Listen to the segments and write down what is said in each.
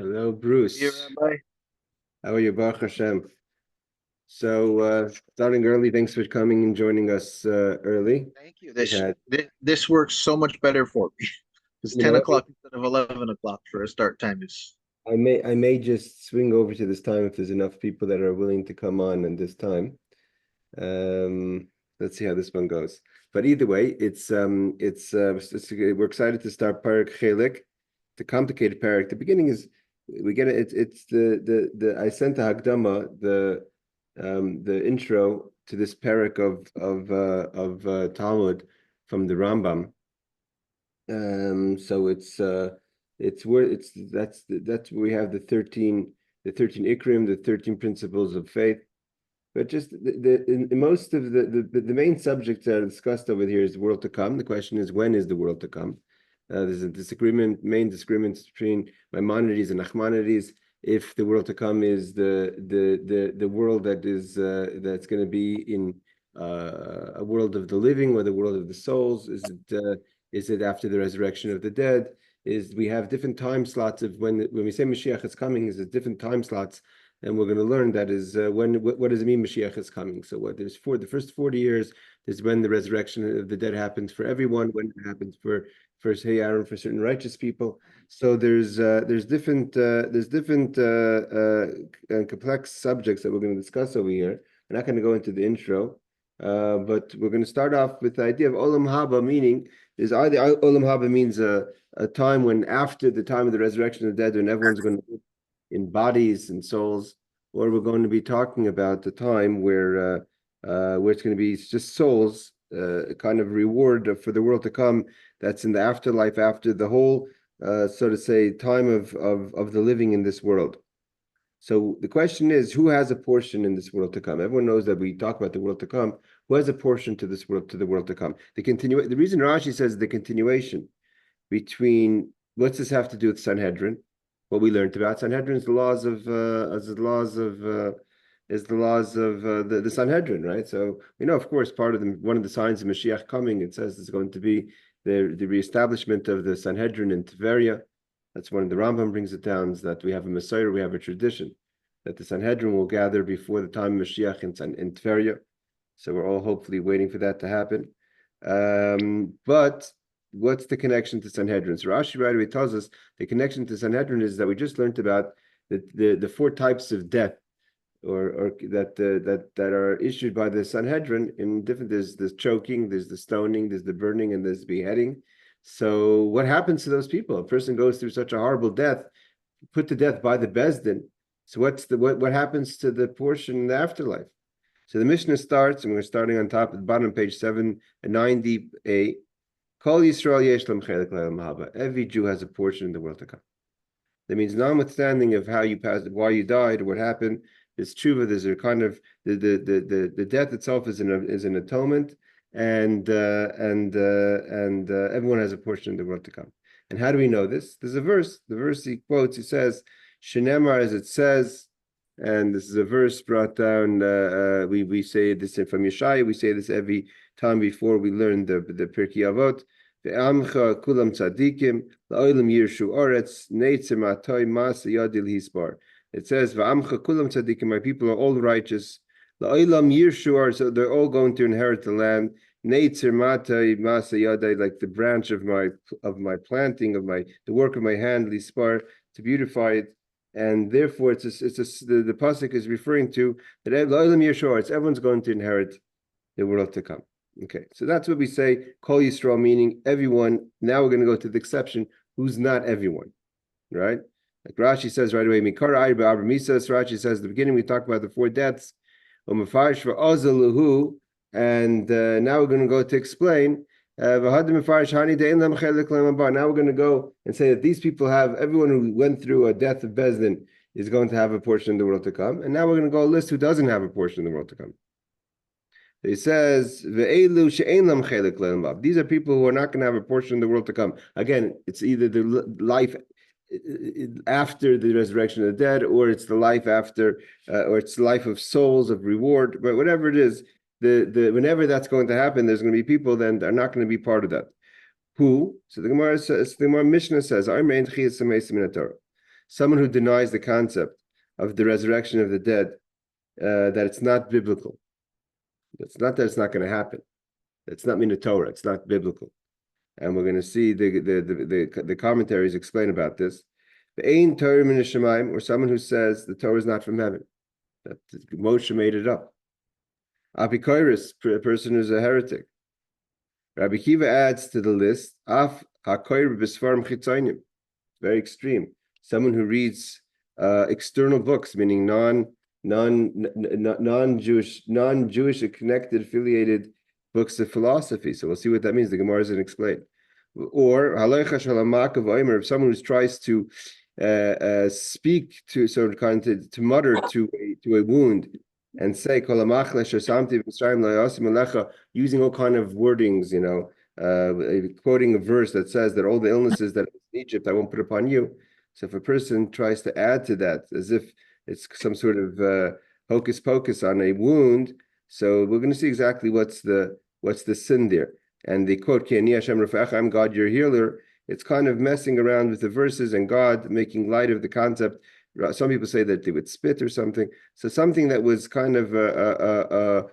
Hello, Dear Bruce. Rabbi, How are you, Baruch Hashem? So, starting early, thanks for coming and joining us early. thank you. We This had, this works so much better for me. It's you 10 know, o'clock instead of 11 o'clock for a start time. Is I may just swing over to this time if there's enough people that are willing to come on this time. Um, let's see how this one goes. But either way, we're excited to start Perek Chelek, the complicated Perek. The beginning is we get it. It's the I sent the Hagdama, the intro to this Perek of Talmud from the Rambam. So it's where it's that's where we have the thirteen Ikrim, the 13 principles of faith. But just in most of the main subjects that are discussed over here is the world to come. The question is, when is the world to come? There's a main disagreement between Maimonides and Nachmanides. If the world to come is the world that's going to be in a world of the living or the world of the souls, is it after the resurrection of the dead? We have different time slots of when we say Mashiach is coming, is it different time slots, and we're going to learn that is what does it mean Mashiach is coming? So the first 40 years is when the resurrection of the dead happens for everyone, when it happens for Hey Aaron, for certain righteous people. So there's different and complex subjects that we're going to discuss over here. I'm not going to go into the intro, but we're going to start off with the idea of Olam Haba, meaning is either Olam Haba means a time when after the time of the resurrection of the dead, when everyone's going to live in bodies and souls, or we're going to be talking about the time where it's going to be just souls, kind of reward for the world to come. That's in the afterlife, after the whole, so to say, time of the living in this world. So the question is, who has a portion in this world to come? Everyone knows that we talk about the world to come. Who has a portion to this world, to the world to come? The reason Rashi says the continuation between, what's this have to do with Sanhedrin? What we learned about Sanhedrin is the laws of the Sanhedrin, right? So we know, of course, one of the signs of Mashiach coming. It says there's going to be the reestablishment of the Sanhedrin in Tiberia. That's one of the Rambam brings it down, is that we have a Messiah, we have a tradition that the Sanhedrin will gather before the time of Mashiach in Tiberia. So we're all hopefully waiting for that to happen. But what's the connection to Sanhedrin? So Rashi right away tells us the connection to Sanhedrin is that we just learned about the four types of death, or that are issued by the Sanhedrin in different. There's the choking, there's the stoning, there's the burning, and there's beheading. So what happens to those people? A person goes through such a horrible death, put to death by the Beis Din. So what happens to the portion in the afterlife? So the Mishnah starts, and we're starting on top at the bottom, page 798. Kol Yisrael yesh lam chelek le'olam haba. Every Jew has a portion in the world to come. That means, notwithstanding of how you passed, why you died, or what happened, there's tshuva. There's a kind of the death itself is an atonement, and everyone has a portion in the world to come. And how do we know this? There's a verse. The verse he quotes. He says, "Shenemar," as it says, and this is a verse brought down. We say this from Yeshaya. We say this every time before we learn the Pirkei Avot. Ve'amcha kulam tzadikim la'olam yirshu oretz neitzer matoy mas yadil hisbar. It says ve'amcha kulam tzadikim, my people are all righteous. La'olam yirshu oretz, so they're all going to inherit the land. Neitzer matoy mas yadil, like the branch of my planting, of the work of my hand, lispar, to beautify it. And therefore, the pasuk is referring to that la'olam yirshu oretz, everyone's going to inherit the world to come. Okay, so that's what we say, Kol Yisrael, meaning everyone. Now we're going to go to the exception, who's not everyone, right? Like Rashi says right away, Mikar Ayr Ba'abra Misas. Rashi says at the beginning we talked about the four deaths, and now we're going to go to explain. Now we're going to go and say that these people everyone who went through a death of Beis Din is going to have a portion in the world to come, and now we're going to go list who doesn't have a portion in the world to come. He says, these are people who are not going to have a portion in the world to come. Again, it's either the life after the resurrection of the dead, or it's the life after, or it's the life of souls, of reward. But whatever it is, whenever that's going to happen, there's going to be people then that are not going to be part of that. Who? So the Gemara Mishnah says, someone who denies the concept of the resurrection of the dead, that it's not biblical. It's not that it's not going to happen. It's not min Torah. It's not biblical. And we're going to see the commentaries explain about this. Ein Torah min Shemaim, or someone who says the Torah is not from heaven. That Moshe made it up. Apikoris, a person who's a heretic. Rabbi Kiva adds to the list, Af HaKoir B'Sfarim Chitzaynim. Very extreme. Someone who reads external books, meaning non-Jewish connected, affiliated books of philosophy. So we'll see what that means. The Gemara doesn't explain. Or if someone who tries to speak to sort of kind of to mutter to a wound and say using all kind of wordings, quoting a verse that says that all the illnesses that in Egypt I won't put upon you. So if a person tries to add to that as if it's some sort of hocus pocus on a wound, so we're going to see exactly what's the sin there. And the quote, Ki ani Hashem Rafa'echa, I'm God, your healer. It's kind of messing around with the verses and God making light of the concept. Some people say that they would spit or something. So something that was kind of a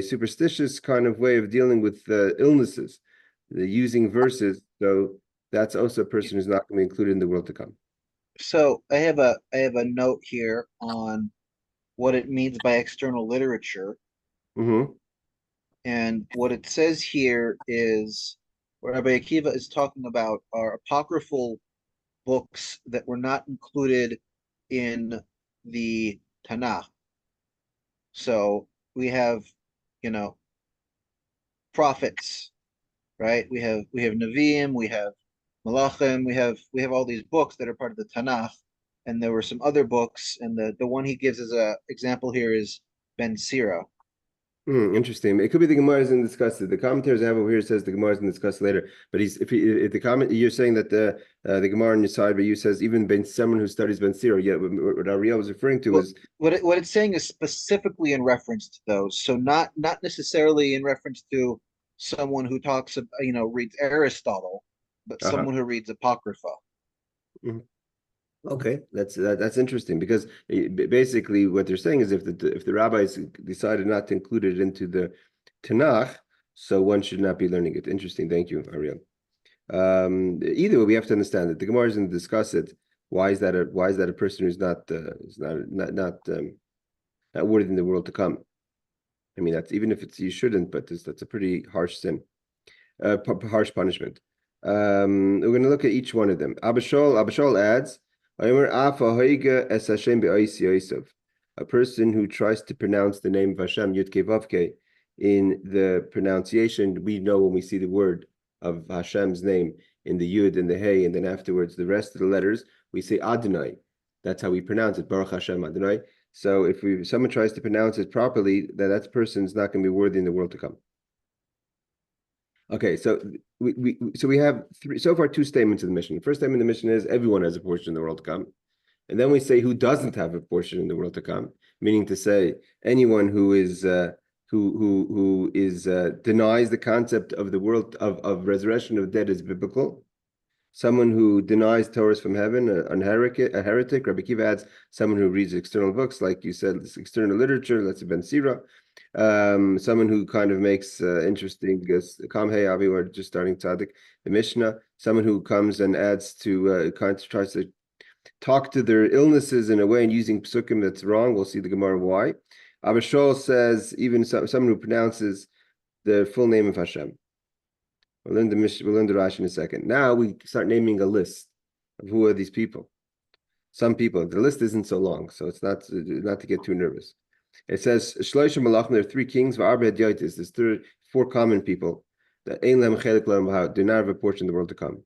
superstitious kind of way of dealing with illnesses, using verses. So that's also a person who's not going to be included in the world to come. So I have a note here on what it means by external literature. Mm-hmm. And what it says here is what Rabbi Akiva is talking about are apocryphal books that were not included in the Tanakh. So we have, prophets, right? We have Nevi'im, we have Malachim, we have all these books that are part of the Tanakh, and there were some other books, and the one he gives as a example here is Ben Sira. Interesting. It could be the Gemara isn't discussed. The commentators I have over here says the Gemara isn't discussed later. But if the comment you're saying that the Gemara on your side, but you says even someone who studies Ben Sira, what Ariel was referring to is what it's saying is specifically in reference to those. So not necessarily in reference to someone who talks, reads Aristotle, but someone who reads Apocrypha. Mm-hmm. Okay, that's interesting because basically what they're saying is if the rabbis decided not to include it into the Tanakh, so one should not be learning it. Interesting, thank you, Ariel. Either way, we have to understand that the Gemara doesn't discuss it. Why is that a person who's not worthy in the world to come? I mean, that's even if you shouldn't, but that's a pretty harsh sin, harsh punishment. We're going to look at each one of them. Abishol adds. A person who tries to pronounce the name of Hashem, Yud Kei Vav Kei, in the pronunciation, we know when we see the word of Hashem's name in the Yud and the Hey, and then afterwards the rest of the letters, we say Adonai. That's how we pronounce it, Baruch Hashem Adonai. So if someone tries to pronounce it properly, that person is not going to be worthy in the world to come. Okay, so we have so far two statements in the mission. The first statement in the mission is everyone has a portion in the world to come. And then we say who doesn't have a portion in the world to come, meaning to say anyone who is denies the concept of the world of resurrection of the dead is biblical. Someone who denies Torah from heaven, a heretic. Rabbi Kiva adds someone who reads external books, like you said, this external literature, let's say Ben Sira. Someone who kind of makes interesting, because Kamhei Avi, we're just starting Tzaddik, the Mishnah. Someone who comes and adds to, kind of tries to talk to their illnesses in a way and using psukim that's wrong. We'll see the Gemara why. Abishol says even someone who pronounces the full name of Hashem. We'll learn the Rashi in a second. Now we start naming a list of who are these people. Some people. The list isn't so long, so it's not to get too nervous. It says Shloisha Malachim. There are three kings. There's four common people that do not have a portion of the world to come.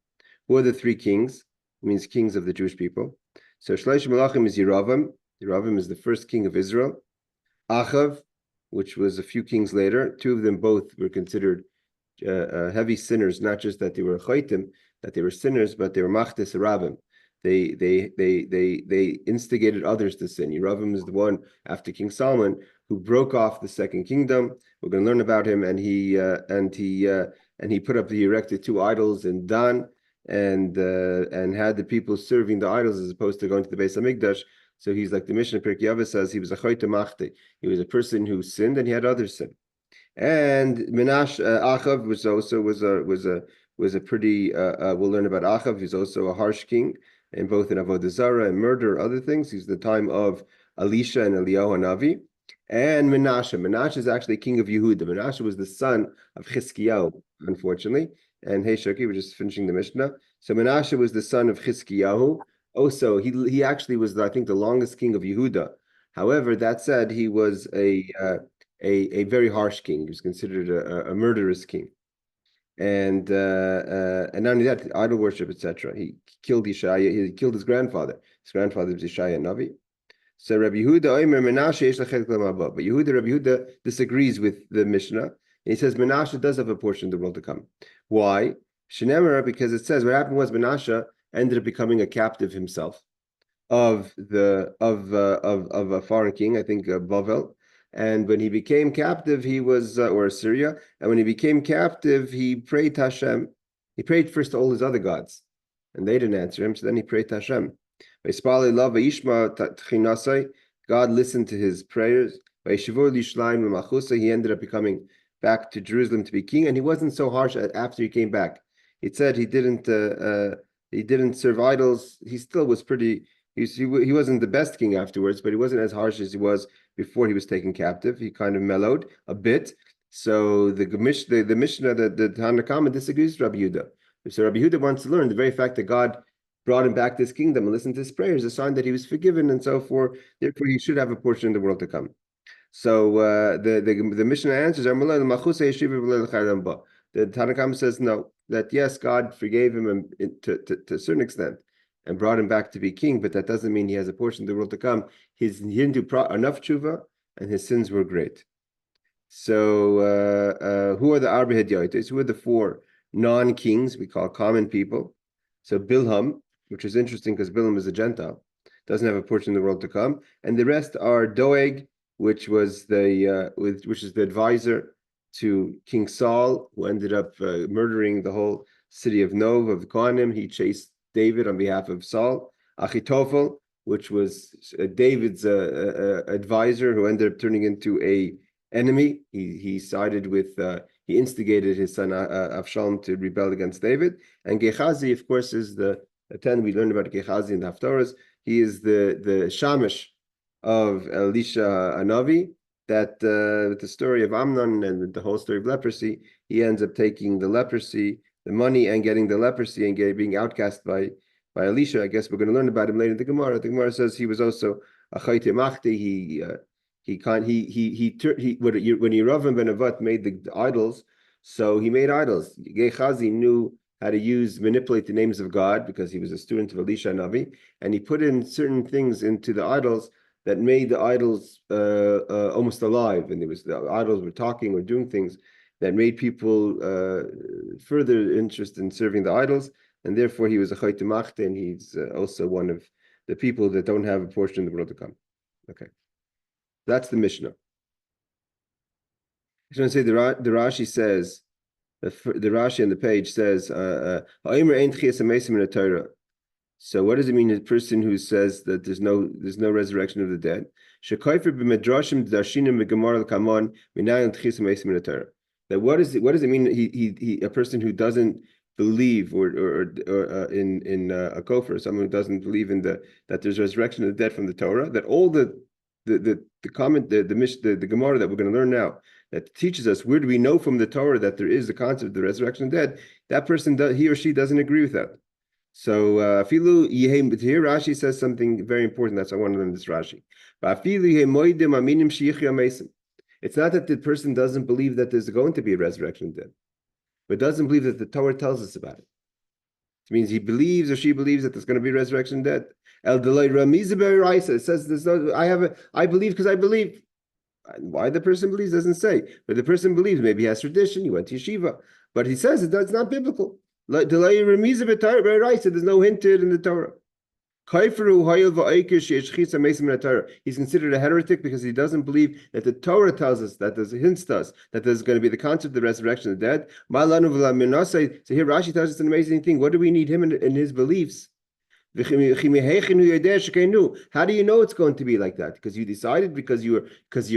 Who are the three kings? It means kings of the Jewish people. So Shloisha Malachim is Yeravam. Yeravam is the first king of Israel. Achav, which was a few kings later. Two of them both were considered heavy sinners, not just that they were chaytim, that they were sinners, but they were machtes rabim. They instigated others to sin. Yeravam is the one after King Solomon who broke off the second kingdom. We're going to learn about him, and he erected two idols in Dan, and had the people serving the idols as opposed to going to the Beis Hamikdash. So he's like the Mishnah Perek Chelek says, he was a choyte machte. He was a person who sinned and he had others sin. And Menash Achav was also was a pretty we'll learn about Achav. He's also a harsh king, and both in Avodah Zarah and murder, other things. He's the time of Elisha and Eliyahu Hanavi. And Menashe is actually king of Yehuda. Menashe was the son of Chizkiyahu, unfortunately. And hey, Shoki, we're just finishing the Mishnah. So Menashe was the son of Chizkiyahu. Also, he actually was, I think, the longest king of Yehuda. However, that said, he was a very harsh king. He was considered a murderous king, and not only that, idol worship, etc. He killed Yeshaya. He killed his grandfather. His grandfather was Yeshaya Navi. So Rabbi Yehuda Omer Menashe yesh lachet l'mabah. But Rabbi Yehuda disagrees with the Mishnah, and he says Menashe does have a portion of the world to come. Why? Shenemar, because it says what happened was Menashe ended up becoming a captive himself of a foreign king, I think Bavel. And when he became captive, he was or Assyria. And when he became captive, he prayed to Hashem. He prayed first to all his other gods, and they didn't answer him. So then he prayed to Hashem. God listened to his prayers. He ended up becoming back to Jerusalem to be king, and he wasn't so harsh after he came back. It said he didn't serve idols. He still was pretty. He wasn't the best king afterwards, but he wasn't as harsh as he was before he was taken captive. He kind of mellowed a bit. So the Mishnah, the Tanakama disagrees with Rabbi Yehuda. So Rabbi Yehuda wants to learn the very fact that God brought him back to his kingdom and listened to his prayers, a sign that he was forgiven and so forth. Therefore, he should have a portion in the world to come. So the Mishnah answers, the Tanakama says no, that yes, God forgave him to a certain extent and brought him back to be king, but that doesn't mean he has a portion of the world to come. He didn't do enough tshuva, and his sins were great. So who are the Arba Hedyotes? Who are the four non-kings we call common people? So Bilham, which is interesting because Bilham is a Gentile, doesn't have a portion of the world to come, and the rest are Doeg, which is the advisor to King Saul, who ended up murdering the whole city of Nov of Kohanim. He chased David on behalf of Saul. Achitophel, which was David's advisor, who ended up turning into a enemy. He sided with, he instigated his son Avshalom to rebel against David. And Gehazi, of course, is the 10. We learned about Gehazi in the Haftarahs. He is the Shamish of Elisha Hanavi. That with the story of Amnon and with the whole story of leprosy, he ends up taking the leprosy, the money, and getting the leprosy and being outcast by Elisha. I guess we're going to learn about him later in the Gemara. The Gemara says he was also a chayte machti. When Yeravam ben Nevat made the idols, so he made idols. Gehazi knew how to manipulate the names of God because he was a student of Elisha Navi, and he put in certain things into the idols that made the idols almost alive, and the idols were talking or doing things that made people further interested in serving the idols, and therefore he was a chayte machte, and he's also one of the people that don't have a portion in the world to come. Okay, that's the Mishnah. I just want to say the Rashi says, the Rashi on the page says, so what does it mean, a person who says that there's no resurrection of the dead? That what does it mean? He a person who doesn't believe or in a kofar, someone who doesn't believe in that there's resurrection of the dead from the Torah, that all the comment the Gemara that we're going to learn now that teaches us where do we know from the Torah that there is the concept of the resurrection of the dead, that person he or she doesn't agree with that. So Afilu Yehem, but here Rashi says something very important. That's why I want to learn this Rashi. It's not that the person doesn't believe that there's going to be a resurrection of the dead, but doesn't believe that the Torah tells us about it. It means he believes or she believes that there's going to be a resurrection of the dead. El Delay Ramiz, it says there's no. I believe because I believe. Why the person believes doesn't say, but the person believes. Maybe he has tradition. He went to yeshiva, but he says it's not biblical. There's no hint to it in the Torah. He's considered a heretic because he doesn't believe that the Torah tells us, that there's hints to us, that there's going to be the concept of the resurrection of the dead. So here Rashi tells us an amazing thing. What do we need him in his beliefs? How do you know it's going to be like that? Because you decided, because you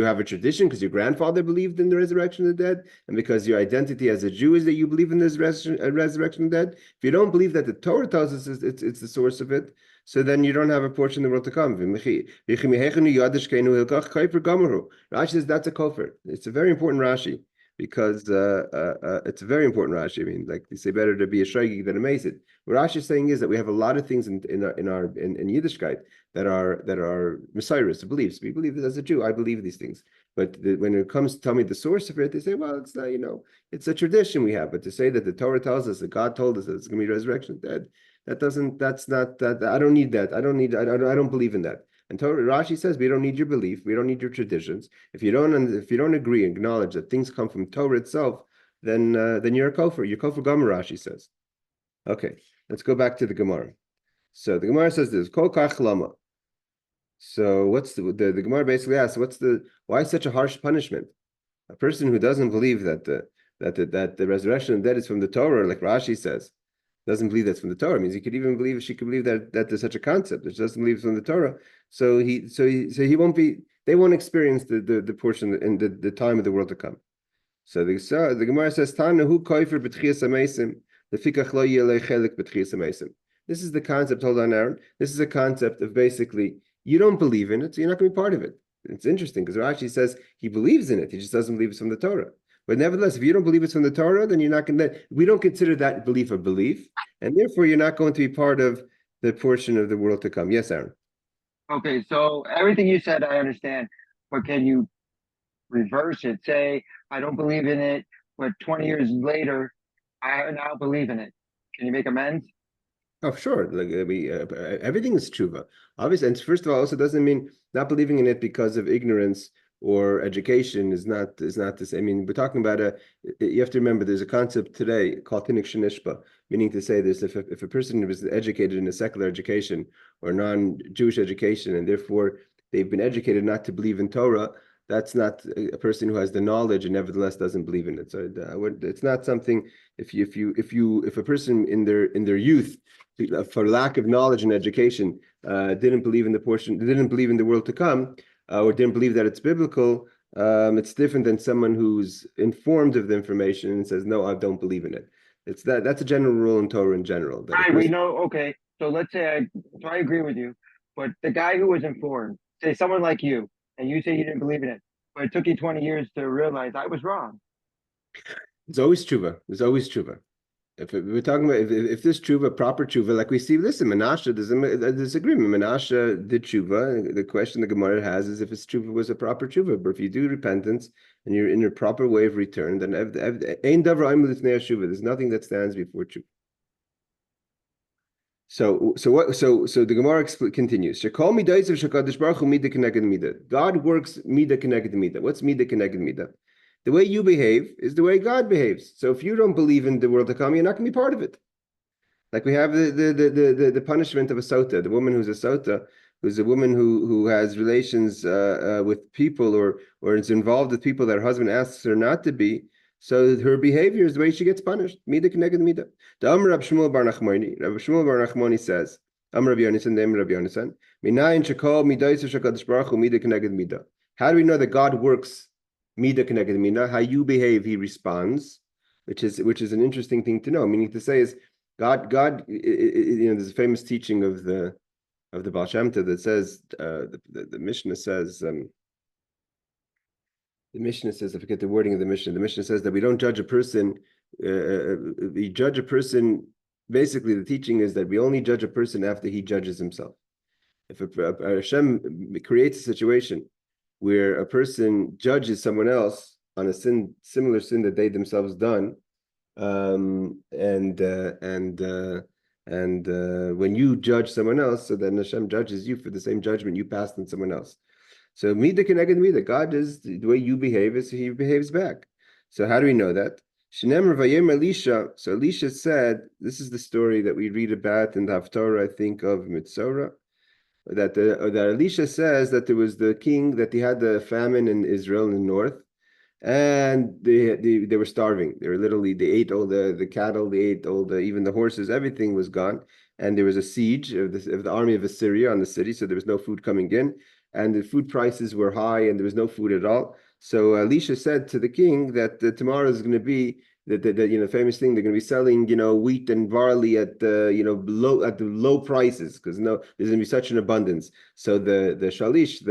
have a tradition, because your grandfather believed in the resurrection of the dead, and because your identity as a Jew is that you believe in this resurrection of the dead. If you don't believe that the Torah tells us it's the source of it, so then you don't have a portion in the world to come. Rashi says that's a kofar. It's a very important Rashi, because it's a very important Rashi. I mean, like they say, better to be a shogeg than a mesid. What Rashi is saying is that we have a lot of things in Yiddishkeit that are Messiahs, beliefs. We believe that as a Jew, I believe these things. But when it comes to tell me the source of it, they say, well, it's not, it's a tradition we have. But to say that the Torah tells us, that God told us that it's going to be resurrection of the dead, I don't need that. I don't believe in that. And Rashi says we don't need your belief, we don't need your traditions. If you don't agree and acknowledge that things come from Torah itself, then you're a kofar. You're kofar gomer, Rashi says. Okay, let's go back to the Gemara. So the Gemara says this: Kol kach lama. So what's the Gemara basically asks? Why such a harsh punishment? A person who doesn't believe that the resurrection of the dead is from the Torah, like Rashi says, doesn't believe that's from the Torah, means she could believe that there's such a concept, that she doesn't believe it's from the Torah. So he won't be. They won't experience the portion in the time of the world to come. So the Gemara says, Tana hu koifer b'tchias hamesim, lefikach lo yelei chelik b'tchias hamesim. This is the concept. Hold on, Aaron. This is a concept of basically you don't believe in it, so you're not going to be part of it. It's interesting because Rashi says he believes in it, he just doesn't believe it's from the Torah. But nevertheless, if you don't believe it's from the Torah, then you're not going to. We don't consider that belief a belief, and therefore you're not going to be part of the portion of the world to come. Yes, Aaron. Okay, so everything you said, I understand, but can you reverse it? Say, I don't believe in it, but 20 years later, I now believe in it. Can you make amends? Oh, sure. Like everything is tshuva, obviously. And first of all, also doesn't mean not believing in it because of ignorance or education is not the same. I mean, we're talking about you have to remember there's a concept today called tinik shenishba, meaning to say this: if a person was educated in a secular education or non-Jewish education, and therefore they've been educated not to believe in Torah, that's not a person who has the knowledge and nevertheless doesn't believe in it. So it's not something. If a person in their youth, for lack of knowledge and education, didn't believe in the world to come, or didn't believe that it's biblical, it's different than someone who's informed of the information and says, no, I don't believe in it. That's a general rule in Torah in general. Right, we know, okay, so let's say I agree with you, but the guy who was informed, say someone like you, and you say you didn't believe in it, but it took you 20 years to realize I was wrong. There's always tshuva. There's always tshuva. If we're talking about if this tshuva, proper tshuva, like we see, listen, Menashe, there's a disagreement. Menashe did tshuva. The question the Gemara has is if his tshuva was a proper tshuva. But if you do repentance and you're in a proper way of return, then ein davar oimel lifnei tshuva. There's nothing that stands before tshuva. So the Gemara continues. Shekol midayis of Shekadosh Baruch Hu mida keneged mida. God works mida keneged mida. What's mida keneged mida? The way you behave is the way God behaves. So if you don't believe in the world to come, you're not going to be part of it. Like we have the punishment of a sota, the woman who's a sota, who's a woman who has relations with people or is involved with people that her husband asks her not to be. So her behavior is the way she gets punished. Mida keneged mida. The Amar Rab Shmuel bar Nachmani. Rab Shmuel bar Nachmani says, Amar Rabbi Yonasan, the Amar Rabbi Yonasan, Minayin shekol midayis shekadosh baruch hu mida keneged mida. How do we know that God works mida keneged mida? How you behave, He responds, which is an interesting thing to know. Meaning to say is God. There's a famous teaching of the Baal Shem Tov that says the Mishnah says. The Mishnah says, I forget the wording of the Mishnah. The Mishnah says that we don't judge a person. We judge a person. Basically, the teaching is that we only judge a person after he judges himself. If Hashem creates a situation where a person judges someone else on a similar sin that they themselves done, and when you judge someone else, so then Hashem judges you for the same judgment you passed on someone else. So mida keneged mida, God is the way you behave is He behaves back. So how do we know that? Shenemar vayem Elisha. So Elisha said, this is the story that we read about in the Haftarah, I think, of Mitzorah. That Elisha says that there was the king, that he had the famine in Israel in the north, and they were starving. They ate all the cattle, they ate all even the horses, everything was gone. And there was a siege of the army of Assyria on the city, so there was no food coming in, and the food prices were high, and there was no food at all. So Elisha said to the king that tomorrow is going to be the famous thing, they're going to be selling wheat and barley at the low prices, because there's going to be such an abundance. So the shalish,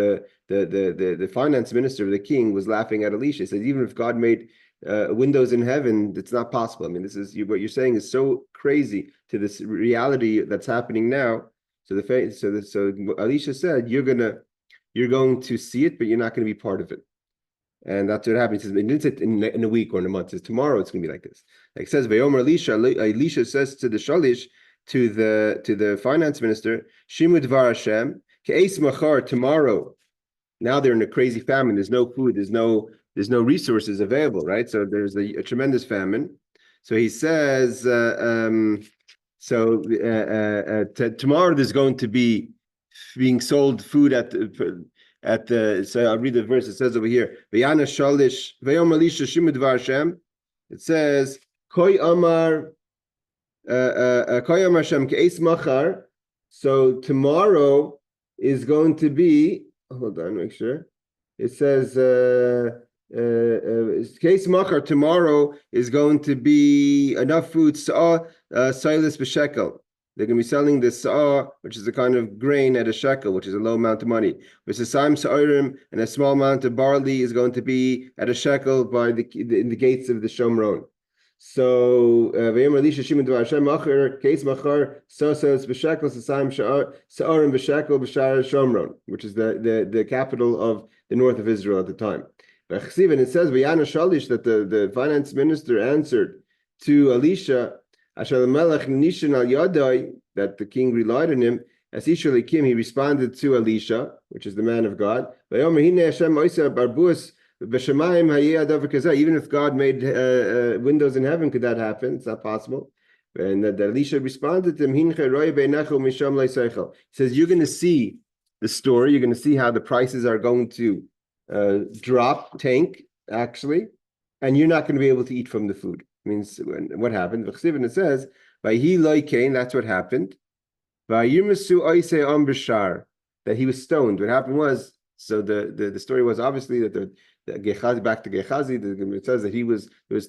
the finance minister of the king, was laughing at Elisha. He said, even if God made windows in heaven, it's not possible. I mean, what you're saying is so crazy to this reality that's happening now. So Elisha said, you're going to see it, but you're not going to be part of it. And that's what happens. He didn't say in a week or in a month. It says tomorrow it's going to be like this. Like it says, Vayomer Elisha says to the shalish, to the finance minister, Shimu Dvar Hashem, Ke'es Machar, tomorrow. Now they're in a crazy famine. There's no food. There's no resources available, right? So there's a tremendous famine. So he says, tomorrow there's going to be being sold food at the. So I'll read the verse. It says over here, Vayana Shalish Vayom Elisha Shimud Dvar Hashem. It says, Koi Amar Hashem Ke'es Machar. So tomorrow is going to be. Hold on, make sure. It says, Ke'es Machar, tomorrow is going to be enough food. Sa'ah Silas b'shekel. They're going to be selling this sa'ah, which is a kind of grain, at a shekel, which is a low amount of money. With Saim Sa'irim, and a small amount of barley is going to be at a shekel by in the gates of the Shomron. So, Vayom Elisha Shimon Dvar Hashem Machar Ke'es Machar Sosas b'shekel Saim Sa'irim b'shekel b'shar Shomron, which is the capital of the north of Israel at the time. And it says Vayana Shalish, that the finance minister answered to Elisha, that the king relied on him. As Ishalikim, he responded to Elisha, which is the man of God. Even if God made windows in heaven, could that happen? It's not possible. And that Elisha responded to him. He says, you're going to see the story. You're going to see how the prices are going to tank, actually, and you're not going to be able to eat from the food. Means what happened? And it says, that's what happened. That he was stoned. What happened was, so the story was obviously that the Gehazi, back to Gehazi, it says that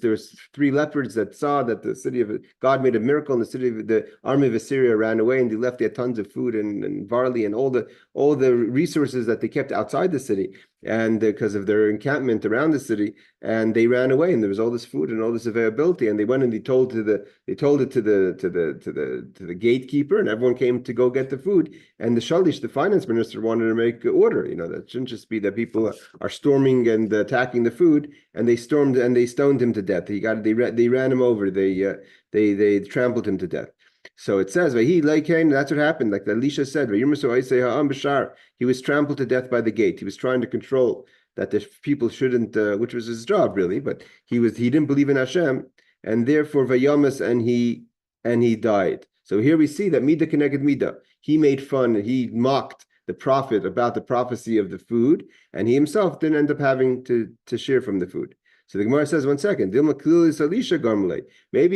there was 3 leopards that saw that the city of God made a miracle, and the army of Assyria ran away, and they left there tons of food and barley and all the resources that they kept outside the city, and because of their encampment around the city, and they ran away, and there was all this food and all this availability, and they went and they told it to the gatekeeper, and everyone came to go get the food, and the shalish, the finance minister, wanted to make order. That shouldn't just be that people are storming and attacking the food, and they stoned him to death. They ran him over. They trampled him to death. So it says, that's what happened. Like Elisha said, he was trampled to death by the gate. He was trying to control that the people shouldn't, which was his job really, but he didn't believe in Hashem, and therefore vayamas, and he died. So here we see that Midah Keneged Midah. He made fun, he mocked the prophet about the prophecy of the food, and he himself didn't end up having to share from the food. So the Gemara says, 1 second, maybe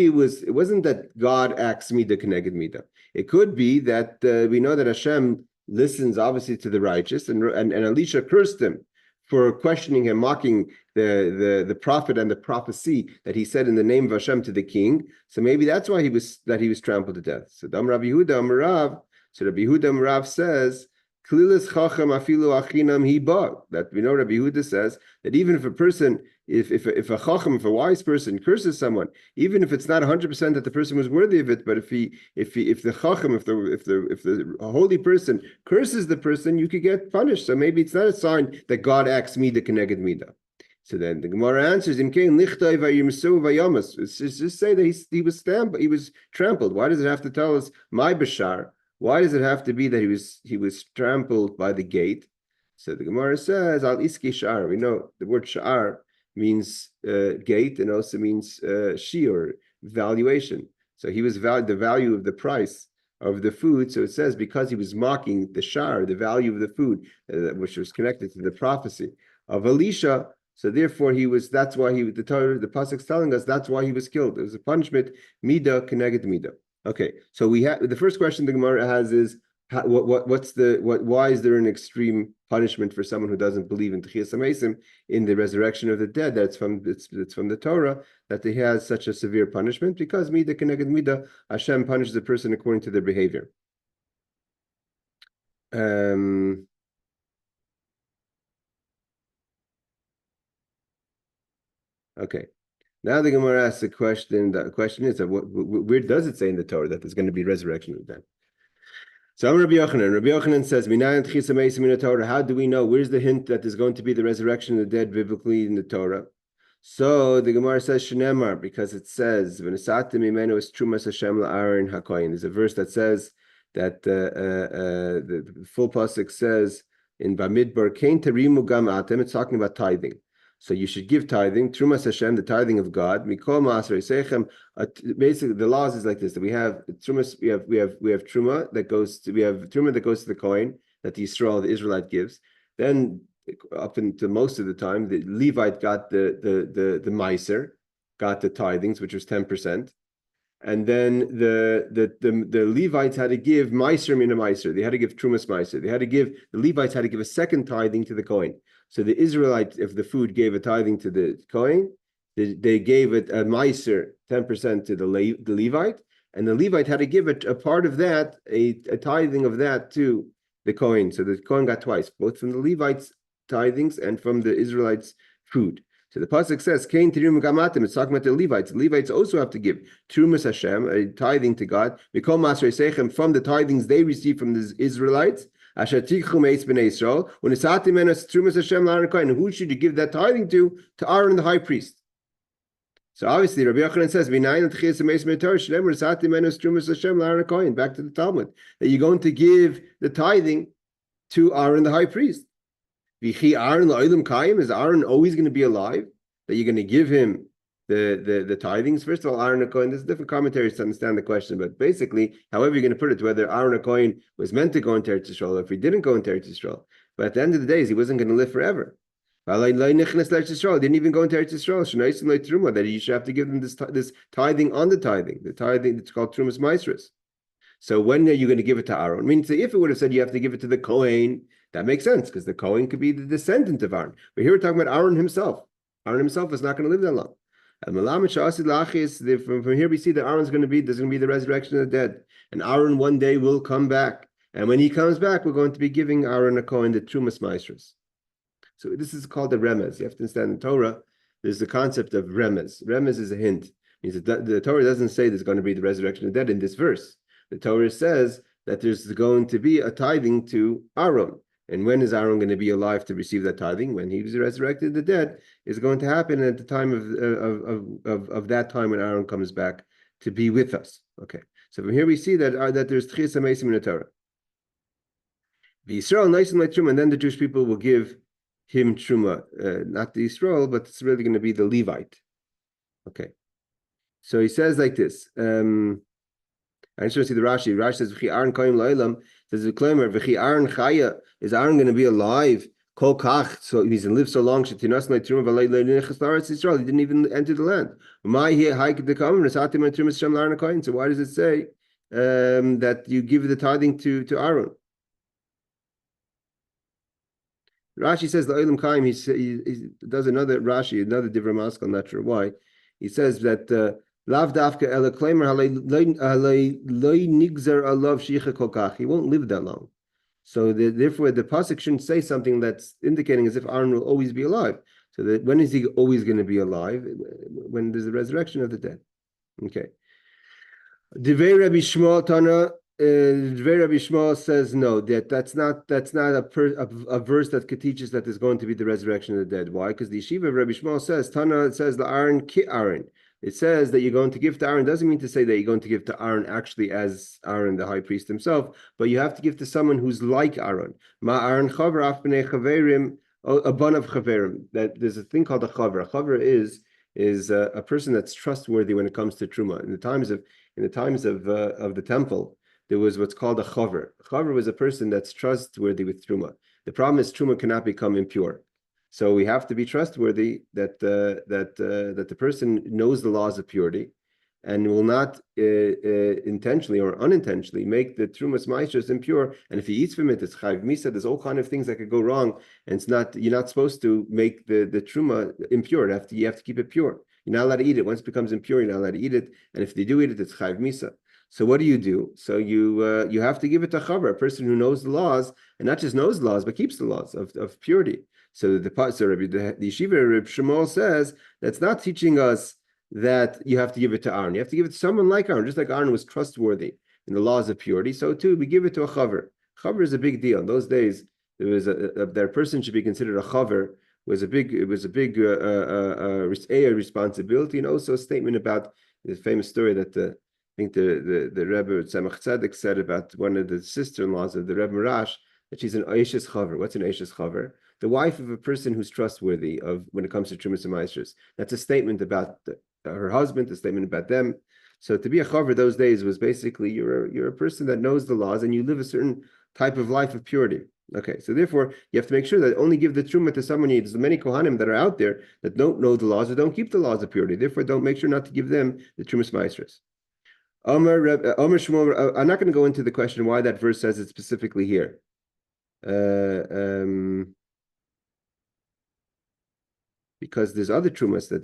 it wasn't that God acts Midah Keneged Midah. It could be that we know that Hashem listens obviously to the righteous, and Elisha cursed him for questioning him, mocking the prophet and the prophecy that he said in the name of Hashem to the king. So maybe that's why he was trampled to death. So Rabbi Yehuda Amarav says, Klilis Chacham Afilu Achinam Hiba. That we know Rabbi Yehuda says that even if a person, if a Chacham, if a wise person curses someone, even if it's not 100% that the person was worthy of it, but if the Chacham, if the holy person curses the person, you could get punished. So maybe it's not a sign that God acts Midah Keneged Midah. So then the Gemara answers, it's just say that he was trampled. Why does it have to tell us my bashar? Why does it have to be that he was trampled by the gate? So the Gemara says, Al Iski Sha'ar. We know the word Sha'ar means gate and also means shiur, valuation. So he was the value of the price of the food. So it says because he was mocking the shar, the value of the food, which was connected to the prophecy of Elisha. So therefore that's why the pasuk's telling us that's why he was killed. It was a punishment, midah keneged midah. Okay, so we have the first question the Gemara has is why is there an extreme punishment for someone who doesn't believe in Tchias HaMeisim, in the resurrection of the dead? It's from the Torah that he has such a severe punishment because midah keneged midah, Hashem punishes the person according to their behavior. Okay. Now the Gemara asks a question. The question is, where does it say in the Torah that there's going to be resurrection of the dead? So Rabbi Yochanan says, how do we know? Where's the hint that there's going to be the resurrection of the dead biblically in the Torah? So the Gemara says Shnemar, because it says, there's a verse that says that the full pasuk says in Bamidbar, Kain Tarimu Gam Atem, it's talking about tithing. So you should give tithing, Trumas Hashem, the tithing of God. Mikol Ma'asrei Seichem. Basically, the laws is like this: that we have Trumas, we have Truma that goes to the coin that the Israelite gives. Then, up until most of the time, the Levite got the Meiser, got the tithings, which was 10%. And then the Levites had to give Meiser mina Meiser. They had to give Trumas Meiser. The Levites had to give a second tithing to the coin. So the Israelites, if the food gave a tithing to the coin, they gave it a Meiser, 10% to the Levite, and the Levite had to give it a part of that, a tithing of that to the coin. So the coin got twice, both from the Levites' tithings and from the Israelites' food. So the pasuk says, "Kain tirum gamatim." It's talking about the Levites. The Levites also have to give trumas Hashem, a tithing to God. Mikol masrei seichem, from the tithings they receive from the Israelites. Asher tikchu meis bnei Yisrael. When it's atimenas trumas Hashem la'aron kohen, who should you give that tithing to? To Aaron the high priest. So obviously, Rabbi Yochanan says, "V'nayin tchias meis b'Torah shlemer it's atimenas trumas Hashem la'aron kohen." Back to the Talmud, that you're going to give the tithing to Aaron the high priest. Aaron is Aaron always going to be alive? That you're going to give him the tithings? First of all, Aaron HaKohen, there's different commentaries to understand the question, but basically, however you're going to put it, whether Aaron HaKohen was meant to go into Eretz Yisrael, or if he didn't go into Eretz Yisrael, but at the end of the days, he wasn't going to live forever. He didn't even go into Eretz Yisrael, that you should have to give them this tithing on the tithing it's called Trumas Maisrus. So when are you going to give it to Aaron? I mean, so if it would have said you have to give it to the Kohen, that makes sense, because the Kohen could be the descendant of Aaron. But here we're talking about Aaron himself. Aaron himself is not going to live that long. From here we see that there's going to be the resurrection of the dead. And Aaron one day will come back. And when he comes back, we're going to be giving Aaron a Kohen the Trumas Maestros. So this is called the Remez. You have to understand in Torah, there's the concept of Remez. Remez is a hint. It means that the Torah doesn't say there's going to be the resurrection of the dead in this verse. The Torah says that there's going to be a tithing to Aaron. And when is Aaron going to be alive to receive that tithing? When he was resurrected the dead is going to happen at the time of that time when Aaron comes back to be with us. Okay, so from here we see that there's Tchias HaMeisim in the Torah. The Yisrael Naisim like Truma, and then the Jewish people will give him Truma, not the Yisrael, but it's really going to be the Levite. Okay, so he says like this. I just want to see the Rashi. Rashi says, "V'chi Aaron koyim la'ilam." Says the claimer, "V'chi Aaron chaya." Is Aaron going to be alive? Kol kach. So he's going to live so long. Shetinas le'truma v'lei le'nechas la'aretz Yisrael. He didn't even enter the land. So why does it say that you give the tithing to Aaron? Rashi says the Olam Kaim. He does another Rashi, another Divrei Maskal. I'm not sure why. He says that. Lav dafka ela claimer halei nigzer alav shicha kolkach. He won't live that long, so therefore the pasuk shouldn't say something that's indicating as if Aaron will always be alive. So that when is he always going to be alive? When there's the resurrection of the dead. Okay. Divei Rabbi Shmuel Tana. Divei Rabbi Shmuel says no. That's not a verse that could teach us that there's going to be the resurrection of the dead. Why? Because the yeshiva of Rabbi Shmuel says Tana. It says the Aaron ki Aaron. It says that you're going to give to Aaron. Doesn't mean to say that you're going to give to Aaron actually as Aaron, the high priest himself, but you have to give to someone who's like Aaron. Ma Aaron chaver af b'nei chaverim a bun of chaverim. That there's a thing called a chaver. A chaver is a person that's trustworthy when it comes to truma. In the times of the temple, there was what's called a chaver. A chaver was a person that's trustworthy with truma. The problem is truma cannot become impure. So we have to be trustworthy that the person knows the laws of purity, and will not intentionally or unintentionally make the trumas maishers impure. And if he eats from it, it's chayv misa. There's all kind of things that could go wrong, and you're not supposed to make the truma impure. You have to keep it pure. You're not allowed to eat it. Once it becomes impure, you're not allowed to eat it. And if they do eat it, it's chayv misa. So what do? So you have to give it to chaver, a person who knows the laws, and not just knows the laws, but keeps the laws of purity. So the yeshiva Reb Shmuel says that's not teaching us that you have to give it to Aaron. You have to give it to someone like Aaron, just like Aaron was trustworthy in the laws of purity. So too, we give it to a chaver. Chaver is a big deal. In those days, there was that person should be considered a chaver was a big responsibility, and also a statement about the famous story that I think the Rebbe Tzemach Tzedek said about one of the sister-in-laws of the Rebbe Marash, that she's an Eishes chaver. What's an Eishes chaver? The wife of a person who's trustworthy of when it comes to Trumas and Meisters. That's a statement about her husband, a statement about them. So to be a chaver those days was basically you're a person that knows the laws and you live a certain type of life of purity. Okay, so therefore you have to make sure that only give the truma to someone. There's many kohanim that are out there that don't know the laws or don't keep the laws of purity. Therefore, don't make sure not to give them the Trumas Meisters. Omer Shmuel. I'm not going to go into the question why that verse says it specifically here. Because there's other trumas that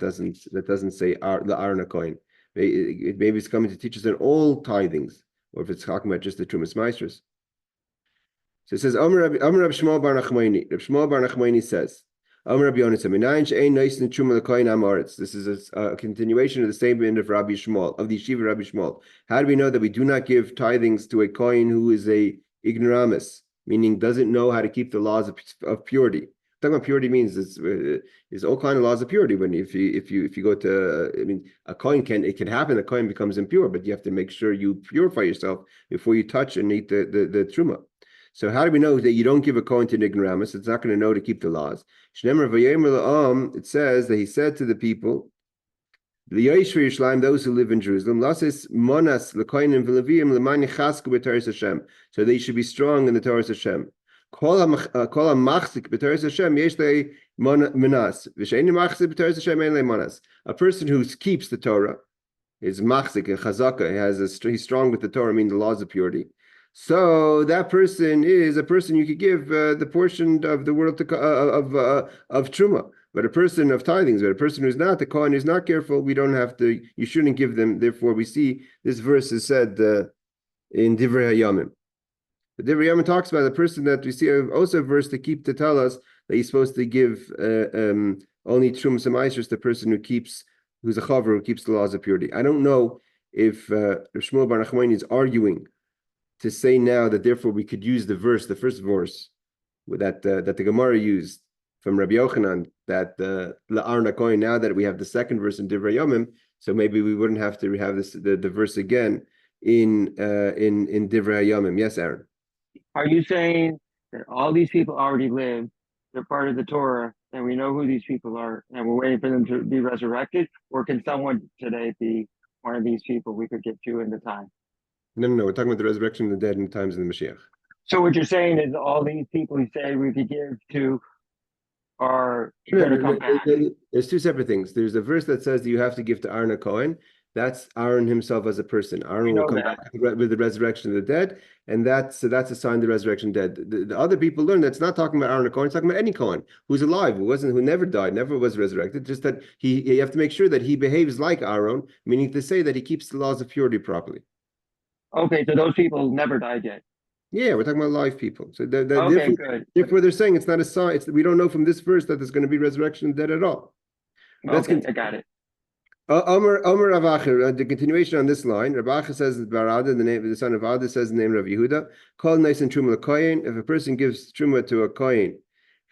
doesn't say the Aaron coin. Maybe it's coming to teach us in all tithings, or if it's talking about just the trumas meisters. So it says Omer Rabbi Shmuel bar Nachmani. Rabbi Shmuel bar Nachmani says, Omer Rabbi Yonasan, Minayin she'ein noisen truma l'koyin am aretz. This is a continuation of the statement of Rabbi Shmuel, of the yeshiva Rabbi Shmuel. How do we know that we do not give tithings to a kohen who is a ignoramus, meaning doesn't know how to keep the laws of purity? Talking about purity means is all kind of laws of purity. When if you go to, a coin it can happen. A coin becomes impure, but you have to make sure you purify yourself before you touch and eat the truma. So how do we know that you don't give a coin to an ignoramus? It's not going to know to keep the laws. It says that he said to the people, those who live in Jerusalem, so they should be strong in the Torah Hashem. A person who keeps the Torah is machzik and chazaka. He's strong with the Torah, meaning the laws of purity. So that person is a person you could give the portion of the world of truma. But a person of tithings, but a person who's not, the kohen who's not careful, we don't have to. You shouldn't give them. Therefore, we see this verse is said in Divrei Hayamim. The Divrei Hayamim talks about the person that we see also a verse to tell us that he's supposed to give only trumas and meisters, the person who's a chaver, who keeps the laws of purity. I don't know if Shmuel bar Nachmani is arguing to say now that therefore we could use the first verse that the Gemara used from Rabbi Yochanan, that La'ar Nakoin, now that we have the second verse in Divrei Yomim, so maybe we wouldn't have to have the verse again in Divrei Yomim. Yes, Aaron. Are you saying that all these people already lived, they're part of the Torah, and we know who these people are, and we're waiting for them to be resurrected? Or can someone today be one of these people we could get to in the time? No. We're talking about the resurrection of the dead in the times of the Mashiach. So what you're saying is all these people you say we could give to are going to come back. There's two separate things. There's a verse that says that you have to give to Aaron a Kohen. That's Aaron himself as a person. Aaron will come back with the resurrection of the dead, and that's a sign of the resurrection of the dead. The other people learn that's not talking about Aaron a Kohen. It's talking about any Kohen who's alive, who never died, never was resurrected. Just that you have to make sure that he behaves like Aaron, meaning to say that he keeps the laws of purity properly. Okay, so those people never died yet. Yeah, we're talking about live people. So Good. They're saying it's not a sign. We don't know from this verse that there's going to be resurrection of the dead at all. I got it. Omer Ravacher, the continuation on this line, Ravacher says Barada, the name of the son of Ada, says the name of Yehuda. Call nice and truma kohen. If a person gives truma to a kohen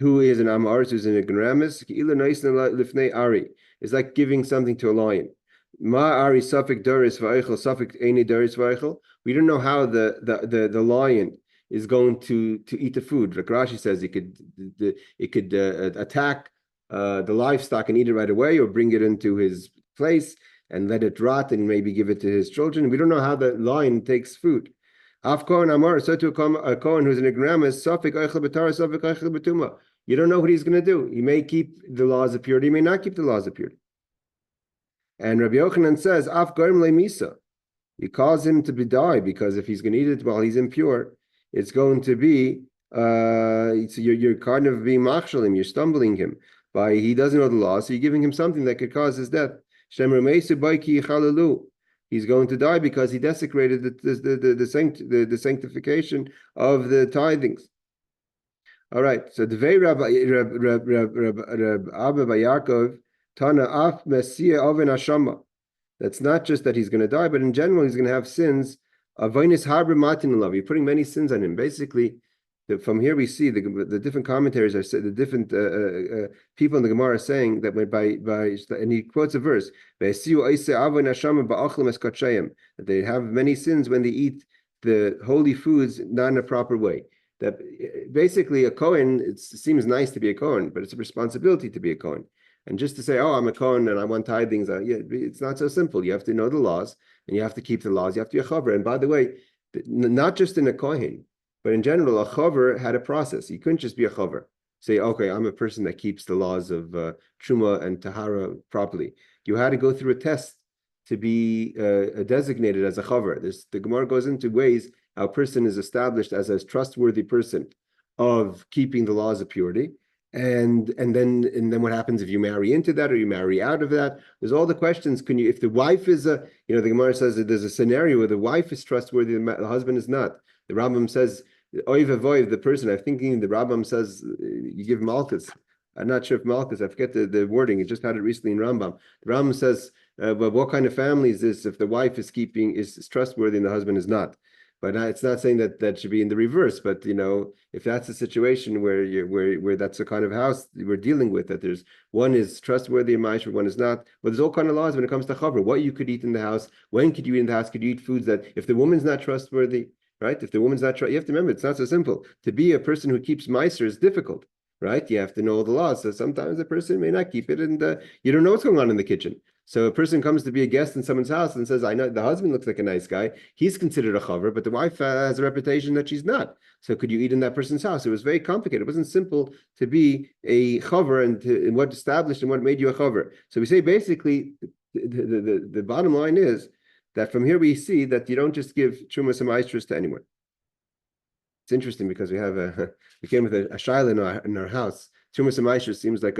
who is an Amaris, who's an ignoramus, lifnei Ari, is like giving something to a lion. Ma Ari suffik doris v'eichel suffik any doris v'eichel. We don't know how the lion is going to eat the food. Like Rashi says, it could attack the livestock and eat it right away, or bring it into his place and let it rot and maybe give it to his children. We don't know how the lion takes food. Af Kohen Amar, so to a Kohen who's an ignoramus, Safik Eichel B'Torah, Safik Eichel B'Tumah. You don't know what he's going to do. He may keep the laws of purity, he may not keep the laws of purity. And Rabbi Yochanan says, Af Gorim Le Misa. He calls him to be die, because if he's going to eat it while he's impure, it's going to be you're kind of being machshalim, you're stumbling him by he doesn't know the law, so you're giving him something that could cause his death. He's going to die because he desecrated the sanctification of the tithings. All right, so the Vei Rabbi Abba Yaakov Tana Af Messiah Oven Hashama. That's not just that he's going to die, but in general, he's going to have sins. Avonis Harbor Martin love. You're putting many sins on him. Basically, from here we see the different commentaries are the different people in the Gemara are saying that and he quotes a verse that they have many sins when they eat the holy foods not in a proper way. That basically a Kohen, it seems nice to be a Kohen, but it's a responsibility to be a Kohen. And just to say, oh, I'm a Kohen and I want tithings, it's not so simple. You have to know the laws and you have to keep the laws. You have to be a chaver. And by the way, not just in a Kohen, but in general, a chaver had a process. You couldn't just be a chaver. Say, okay, I'm a person that keeps the laws of Truma and Tahara properly. You had to go through a test to be designated as a chaver. The Gemara goes into ways how a person is established as a trustworthy person of keeping the laws of purity. And then what happens if you marry into that or you marry out of that? There's all the questions. If the wife is the Gemara says that there's a scenario where the wife is trustworthy, the husband is not. The Rambam says, oiv avoiv, the person, I'm thinking the Rambam says, you give Malchus. I'm not sure if Malchus, I forget the wording, it just had it recently in Rambam. The Rambam says, but what kind of family is this if the wife is trustworthy and the husband is not? But it's not saying that should be in the reverse. But if that's a situation where that's the kind of house we're dealing with, that there's one is trustworthy in Ma'asher, one is not. But there's all kind of laws when it comes to chaver. What you could eat in the house, when could you eat in the house? Could you eat foods that if the woman's not trustworthy, right? If the woman's not you have to remember it's not so simple. To be a person who keeps Ma'asher is difficult, right? You have to know all the laws. So sometimes a person may not keep it, and you don't know what's going on in the kitchen. So a person comes to be a guest in someone's house and says, I know the husband looks like a nice guy. He's considered a chaver, but the wife has a reputation that she's not. So could you eat in that person's house? It was very complicated. It wasn't simple to be a chaver and what established and what made you a chaver. So we say basically the bottom line is that from here we see that you don't just give trumas and maestros to anyone. It's interesting because we came with a shaila in our house. Trumas and maestros seems like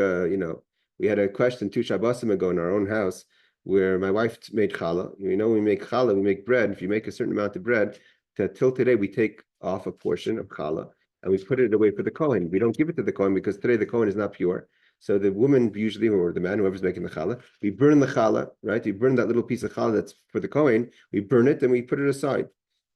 we had a question 2 Shabbosim ago in our own house where my wife made challah. We make challah, we make bread. If you make a certain amount of bread, till today we take off a portion of challah and we put it away for the Kohen. We don't give it to the Kohen because today the Kohen is not pure. So the woman usually, or the man, whoever's making the challah, we burn the challah, right? We burn that little piece of challah that's for the Kohen. We burn it and we put it aside.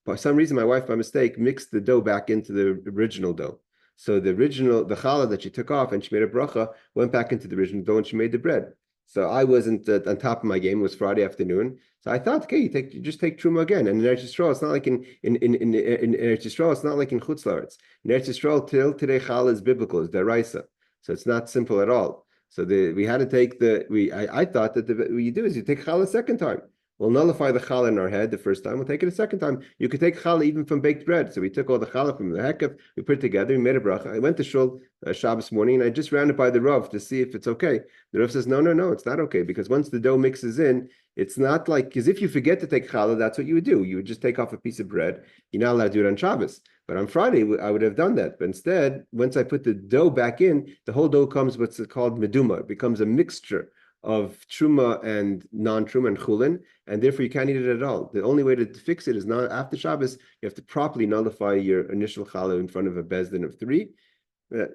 For some reason, my wife, by mistake, mixed the dough back into the original dough. So the challah that she took off and she made a bracha went back into the original dough and she made the bread. So I wasn't on top of my game. It was Friday afternoon. So I thought, okay, you just take truma again. And in Eretz Yisrael, it's not like in Eretz Yisrael, it's not like in Chutz La'aretz. In Eretz Yisrael, till today, challah is biblical, it's deraisa. So it's not simple at all. So we had to take I thought that what you do is you take challah a second time. We'll nullify the challah in our head the first time. We'll take it a second time. You could take challah even from baked bread. So we took all the challah from the hekef, we put it together, we made a bracha. I went to shul Shabbos morning and I just ran it by the Rav to see if it's okay. The Rav says, no, it's not okay, because once the dough mixes in, it's not like, because if you forget to take challah, that's what you would do. You would just take off a piece of bread. You're not allowed to do it on Shabbos. But on Friday, I would have done that. But instead, once I put the dough back in, the whole dough comes what's called meduma. It becomes a mixture of truma and non-truma and chulin, and therefore you can't eat it at all. The only way to fix it is not after Shabbos. You have to properly nullify your initial challah in front of a bezdin of 3.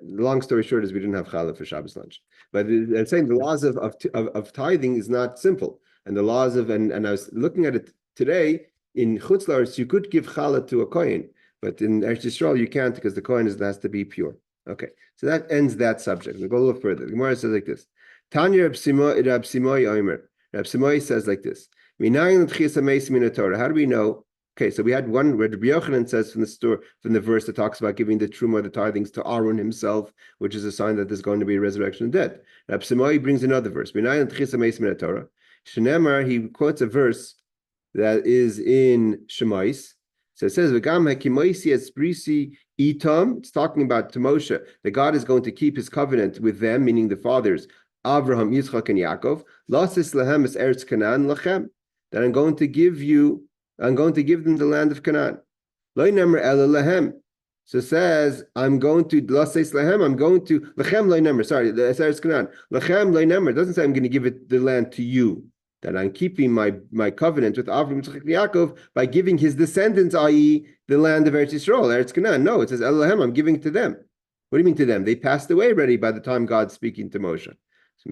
Long story short is we didn't have challah for Shabbos lunch. But I'm saying the laws of tithing is not simple, and the laws of and I was looking at it today in Chutz La'aretz, you could give challah to a kohen, but in Eretz Yisrael you can't because the kohen has to be pure. Okay, so that ends that subject. We'll go a little further. The Gemara says like this. Tanya Rab Simoi Omer. Rab Simoi says like this. How do we know Okay, so we had one where Rabbi Yochanan says from the verse that talks about giving the truma, the tithings to Aaron himself, which is a sign that there's going to be a resurrection of the dead. Rabbi Simai brings another verse. Torah. Shenemar, he quotes a verse that is in Shemais. So it says, "V'gam hakimaisi esprisi itam." It's talking about to Moshe that God is going to keep His covenant with them, meaning the fathers Abraham, Yitzchak, and Yaakov. Lasis lahem es eretz Canaan lachem. That I'm going to give them the land of Canaan. Lo nemer ela lahem. So it says, I'm going to lasis lahem. I'm going to lachem lo nemer. Sorry, es eretz Canaan lachem lo nemer. It doesn't say I'm going to give the land to you. That I'm keeping my covenant with Avraham, Yitzchak, and Yaakov by giving his descendants, i.e., the land of Eretz Yisrael, Eretz Canaan. No, it says Elohim, I'm giving it to them. What do you mean to them? They passed away already by the time God's speaking to Moshe. So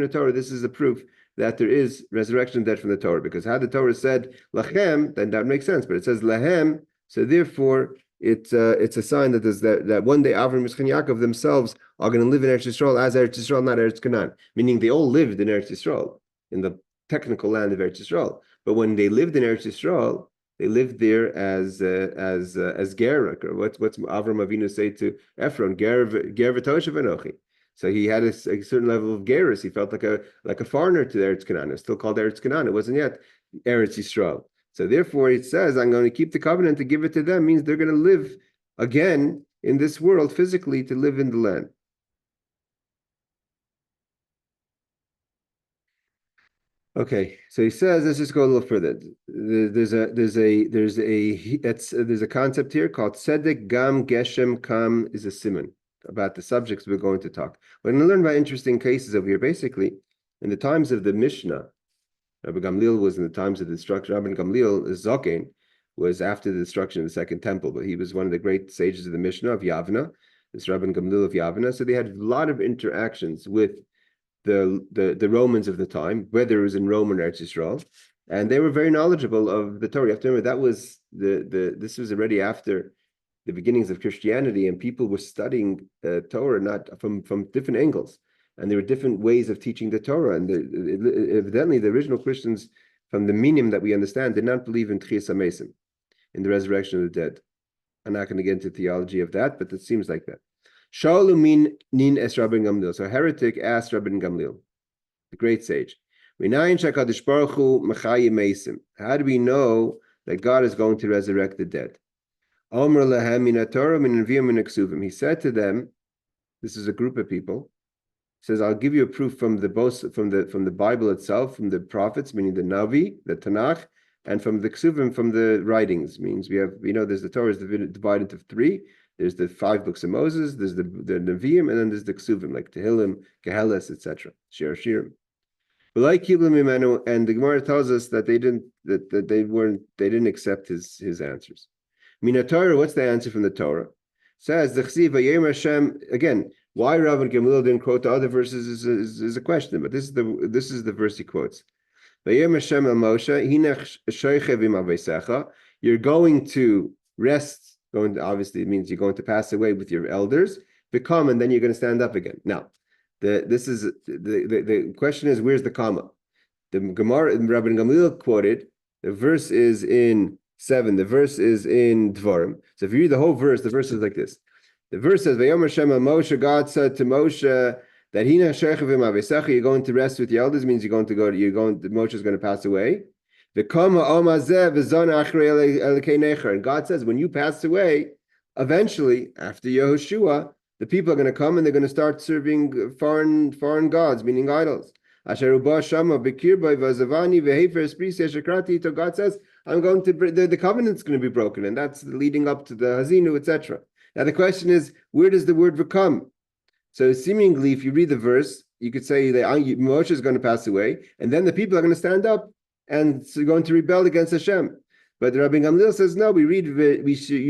Torah, this is a proof that there is resurrection of dead from the Torah, because had the Torah said Lachem, then that makes sense. But it says Lahem, so therefore it's a sign that there's that one day Avraham, Yitzchak, and Yaakov themselves are going to live in Eretz Yisrael as Eretz Yisrael, not Eretz Canaan. Meaning they all lived in Eretz Yisrael, in the technical land of Eretz Yisrael. But when they lived in Eretz Yisrael, they lived there as Gerak. Or what's Avram Avinu say to Ephron? Ger v'toshev anochi. So he had a certain level of gerus. He felt like a foreigner to Eretz Canaan. It was still called Eretz Canaan. It wasn't yet Eretz Yisrael. So therefore, it says, "I'm going to keep the covenant to give it to them." Means they're going to live again in this world physically, to live in the land. Okay, so he says, let's just go a little further. There's a concept here called tzedek gam geshem kam is a siman about the subjects we're going to talk. We're going to learn about interesting cases over here. Basically, in the times of the Mishnah, Rabbi Gamliel was in the times of the destruction. Rabbi Gamliel Zokin was after the destruction of the Second Temple, but he was one of the great sages of the Mishnah of Yavna. This Rabbi Gamliel of Yavna. So they had a lot of interactions with the Romans of the time, whether it was in Rome or Eretz Yisrael, and they were very knowledgeable of the Torah. You have to remember that was this was already after the beginnings of Christianity, and people were studying Torah not from different angles, and there were different ways of teaching the Torah. And evidently, the original Christians, from the minim that we understand, did not believe in Tchias HaMesim, in the resurrection of the dead. I'm not going to get into theology of that, but it seems like that. Shalu min nin es Rabbi Gamliel. So a heretic asked Rabbi Gamliel, the great sage, how do we know that God is going to resurrect the dead? He said to them, this is a group of people, says, I'll give you a proof from the Bible itself, from the prophets, meaning the Navi, the Tanakh, and from the Ksuvim, from the writings. Means there's the Torah is divided into three. There's the 5 books of Moses, there's the Nevi'im, and then there's the Ksuvim, like Tehillim, Keheles, etc. Shir Shirim. And the Gemara tells us that they didn't accept his answers. Mina Torah, what's the answer from the Torah? Says the Chsiv Vayem Hashem. Again, why Rabbi Gamliel didn't quote the other verses is a question, but this is the verse he quotes. Vayem Hashem el Moshe, Hinech shoychev im aveisecha. You're going to rest. Obviously, it means you're going to pass away with your elders, become, and then you're going to stand up again. Now, the question is, where's the comma? The Gemara, Rabbi Gamliel quoted, the verse is in 7, the verse is in Dvarim. So if you read the whole verse, the verse is like this. The verse says, Vayom Hashem Moshe, God said to Moshe that you're going to rest with your elders, means Moshe is going to pass away. And God says, when you pass away, eventually, after Yehoshua, the people are going to come and they're going to start serving foreign gods, meaning idols. God says, I'm going to the covenant's going to be broken, and that's leading up to the Hazinu, etc. Now the question is, where does the word "become"? So seemingly, if you read the verse, you could say that Moshe is going to pass away, and then the people are going to stand up and going to rebel against Hashem. But Rabbi Gamliel says, no, you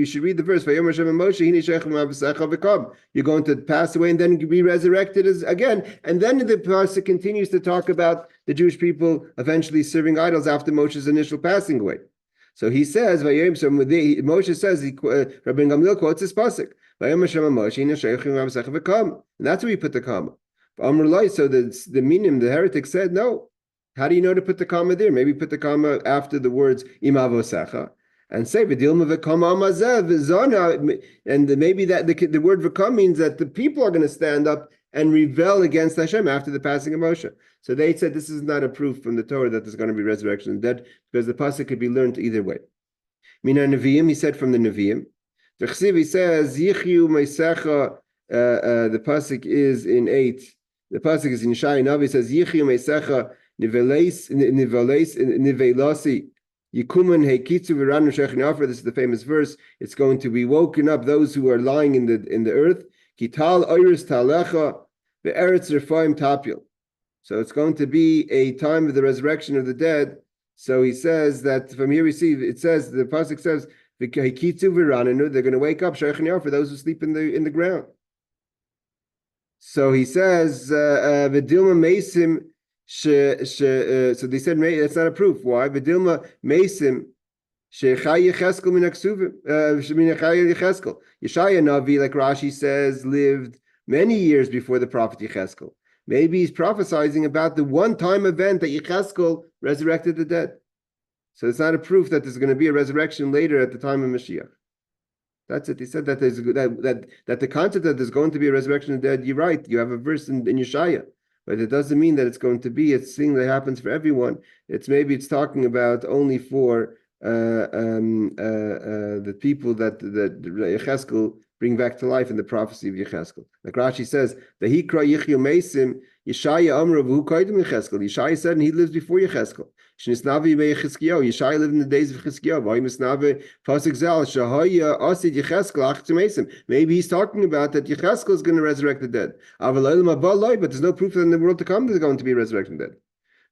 should read the verse. You're going to pass away and then be resurrected again. And then the pasuk continues to talk about the Jewish people eventually serving idols after Moshe's initial passing away. So he says, Moshe says, Rabbi Gamliel quotes this pasuk. And that's where you put the comma. So the meaning, the heretic said, no. How do you know to put the comma there? Maybe put the comma after the words imavosecha and say v'dilma v'kama amazev v'zona, and maybe that the word v'kam means that the people are going to stand up and rebel against Hashem after the passing of Moshe. So they said this is not a proof from the Torah that there's going to be resurrection of the dead, because the pasuk could be learned either way. Mina Nevi'im, he said from the Nevi'im. The Chsiv, he says, Yichyu Meisecha, the pasuk is in 8. The pasuk is in Shai Navi, says, Yichyu Meisecha, Nivelasi, Yikumen Heikitzu Viranu Shechin Afra. This is the famous verse. It's going to be woken up those who are lying in the earth. Kital Oiris Talecha, Ve'eretz Refaim Tapil. So it's going to be a time of the resurrection of the dead. So he says that from here we see, it says, the pasuk says, they're going to wake up for those who sleep in the ground. So he says, Vidilma Mesim, so they said that's not a proof. Why? Vidilma Mesim, Yeshaya Navi, like Rashi says, lived many years before the prophet Yecheskel. Maybe he's prophesying about the one-time event that Yecheskel resurrected the dead. So it's not a proof that there's going to be a resurrection later at the time of Mashiach. That's it. He said that there's that the concept that there's going to be a resurrection of the dead. You're right. You have a verse in Yeshaya, but it doesn't mean that it's going to be. It's a thing that happens for everyone. It's talking about only for the people that Yecheskel bring back to life in the prophecy of Yecheskel. Like Rashi says, the Hikra Yichyu Mesim, Yeshaya Amra V'hu Koydem Yecheskel. Yeshaya said, and he lives before Yecheskel. Shnisnavi Yecheskel. Yeshaya lived in the days of Cheskel. V'aymisnavi Pasuk Zal Shahaya Asid Yecheskel Ach Mesim. Maybe he's talking about that Yecheskel is going to resurrect the dead. But there's no proof that in the world to come there's going to be a resurrection of the dead.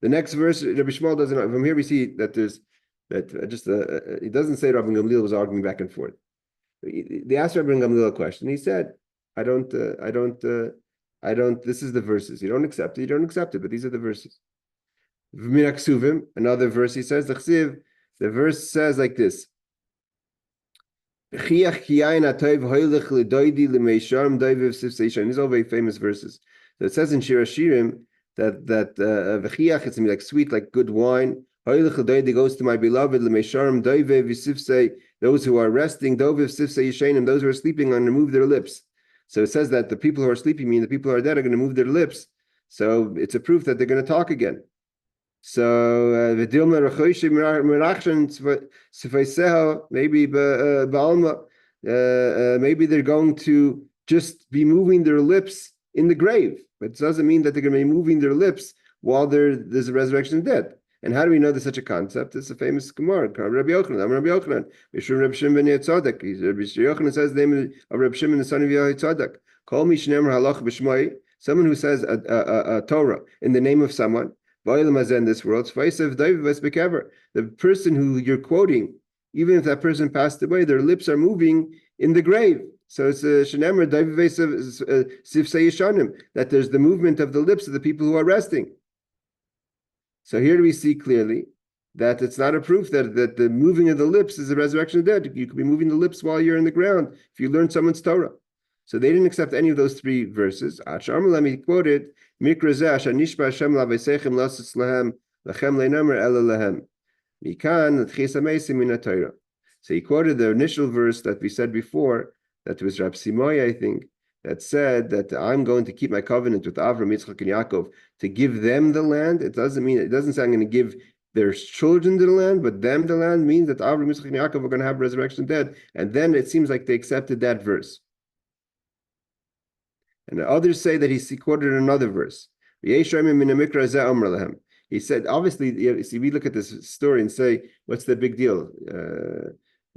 The next verse, Rabbi Shmuel doesn't. From here we see that there's it doesn't say Rabbi Gamliel was arguing back and forth. They asked Rabbi Gamliel a question. He said, I don't, this is the verses. You don't accept it, but these are the verses. Another verse, he says, the verse says like this. These are all very famous verses. So it says in Shir Hashirim that v'chiach, it's like sweet, like good wine. Goes to my beloved, those who are resting, those who are sleeping, are going to move their lips. So it says that the people who are sleeping, mean the people who are dead, are going to move their lips. So it's a proof that they're going to talk again. So maybe they're going to just be moving their lips in the grave. But it doesn't mean that they're going to be moving their lips while there's a resurrection of the dead. And how do we know there's such a concept? It's a famous Gemara. Rabbi Yochanan, Mishum Rabbi Shimon ben Yetzadok. Rabbi Yochanan says the name of Rabbi Shimon, the son of Yetzadok. Call me Shnemer Halach B'Shmai. Someone who says a Torah in the name of someone. In this world, the person who you're quoting, even if that person passed away, their lips are moving in the grave. So it's Shnemer that there's the movement of the lips of the people who are resting. So here we see clearly that it's not a proof that the moving of the lips is a resurrection of the dead. You could be moving the lips while you're in the ground if you learn someone's Torah. So they didn't accept any of those three verses. He quoted, so he quoted the initial verse that we said before, that was Rab Simoy, I think, that said that I'm going to keep my covenant with Avram, Yitzchak, and Yaakov to give them the land. It doesn't say I'm going to give their children the land, but them the land means that Avram, Yitzchak, and Yaakov are going to have resurrection dead. And then it seems like they accepted that verse. And the others say that he quoted another verse. He said, obviously, see, we look at this story and say, what's the big deal?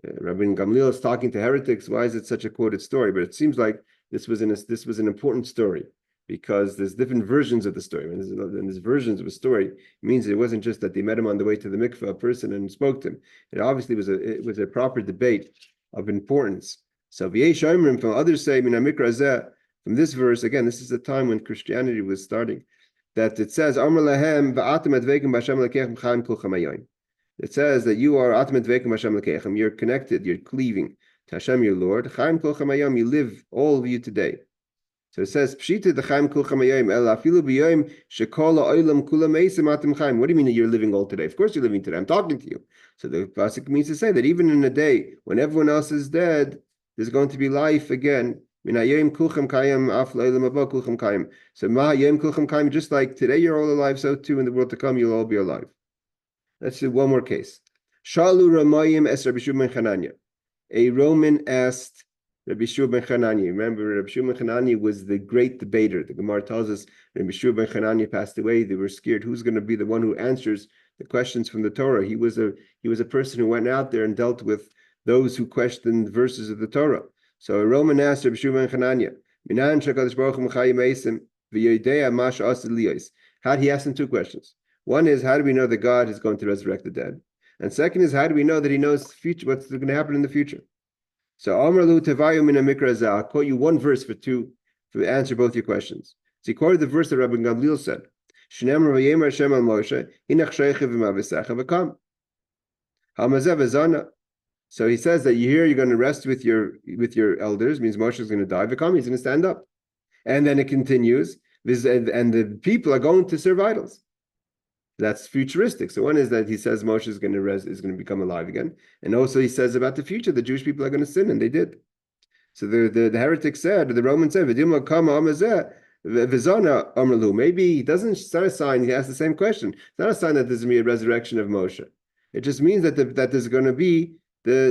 Rabbi Gamliel is talking to heretics. Why is it such a quoted story? But it seems like this was an important story, because there's different versions of the story. And there's versions of a story. It means it wasn't just that they met him on the way to the mikveh, a person, and spoke to him. It obviously was a proper debate of importance. So from others say, from this verse, again, this is the time when Christianity was starting, that it says, it says that you are you're connected, you're cleaving to Hashem, your Lord. You live, all of you, today. So it says, Pshita dechaim kulcham hayom, el afilu b'yom shekol ha'olam kula meisim atem chaim. What do you mean that you're living all today? Of course you're living today. I'm talking to you. So the pasuk means to say that even in a day when everyone else is dead, there's going to be life again. Min hayom kulcham kayim af la'olam haba kulcham kayim. So ma hayom kulcham kayim, just like today you're all alive, so too in the world to come you'll all be alive. Let's do one more case. Shalu Ramayim es Rabbi Shua ben Chananya. A Roman asked Rabbi Shua ben Chananya. Remember, Rabbi Shua ben Chananya was the great debater. The Gemara tells us Rabbi Shua ben Chananya passed away. They were scared who's going to be the one who answers the questions from the Torah. He was a person who went out there and dealt with those who questioned verses of the Torah. So a Roman asked Rabbi Shua ben Chananya, Minan shekadosh baruch hu mechayim eisim v'yodea mash asad liyos. How he asked him two questions. One is, how do we know that God is going to resurrect the dead? And second is, how do we know that he knows the future, what's going to happen in the future? So, Amrlu Tevayu Min HaMikra. I'll quote you one verse to answer both your questions. So he quoted the verse that Rabbi Gamliel said, Shneim Vayemer Hashem al Moshe, Hinach Sheichev V'Mavisecha V'Kam. Hamazev V'Zana. So he says that you're going to rest with your elders, means Moshe is going to die, V'Kam, he's going to stand up. And then it continues, and the people are going to serve idols. That's futuristic. So one is that he says Moshe is going to become alive again, and also he says about the future the Jewish people are going to sin, and they did. So the heretic said, the Roman said, maybe he doesn't. It's not a sign. He asks the same question. It's not a sign that there's going to be a resurrection of Moshe. It just means that that there's going to be the